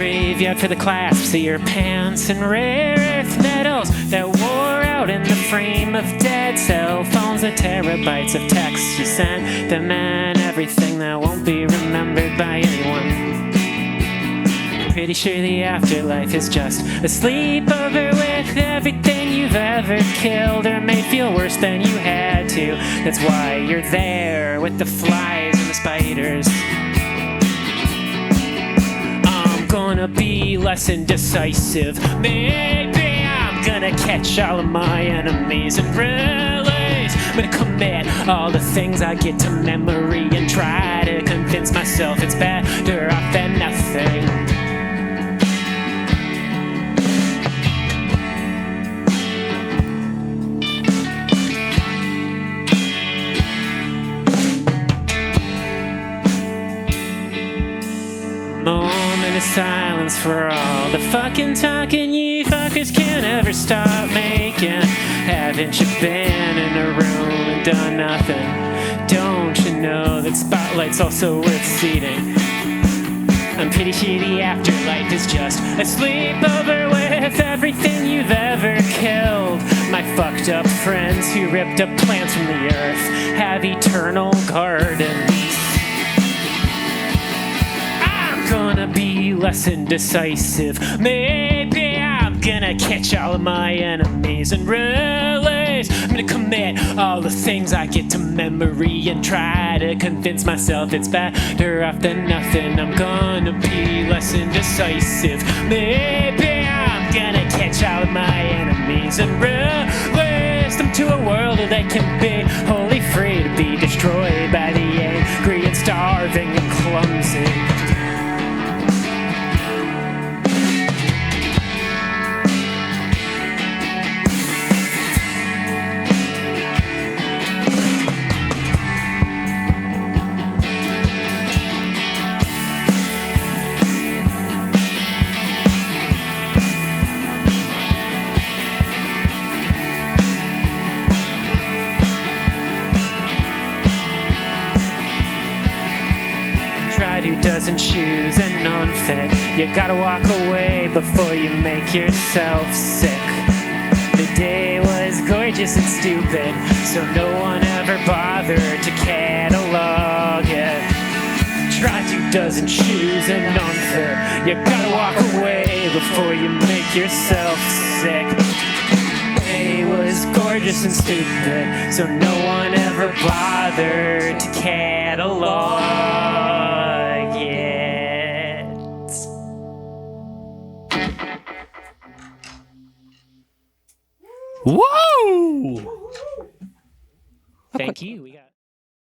graveyard for the clasps of your pants and rare earth metals that wore out in the frame of dead cell phones. The terabytes of texts you sent, the man, everything that won't be remembered by anyone. Pretty sure the afterlife is just a sleepover with everything you've ever killed or made feel worse than you had to. That's why you're there with the flies and the spiders. I'm gonna be less indecisive. Maybe I'm gonna catch all of my enemies and release. I'm gonna commit all the things I get to memory and try to convince myself it's better off than nothing. Moment of silence for all the fucking talking you fuckers can't ever stop making. Haven't you been in a room and done nothing? Don't you know that spotlight's also worth seating? I'm pretty sure the afterlife is just a sleepover with everything you've ever killed. My fucked up friends who ripped up plants from the earth have eternal gardens. Gonna be less indecisive. Maybe I'm gonna catch all of my enemies and release. I'm gonna commit all the things I get to memory and try to convince myself it's better off than nothing. I'm gonna be less indecisive. Maybe I'm gonna catch all of my enemies and release them to a world that can be wholly free to be destroyed by the angry and starving and clumsy. Tried 2 dozen shoes and unfit. You gotta walk away before you make yourself sick. The day was gorgeous and stupid, so no one ever bothered to catalog it. Try 2 dozen shoes and unfit. You gotta walk away before you make yourself sick. It was gorgeous and stupid, so no one ever bothered to catalog it. Whoa! Thank you. We got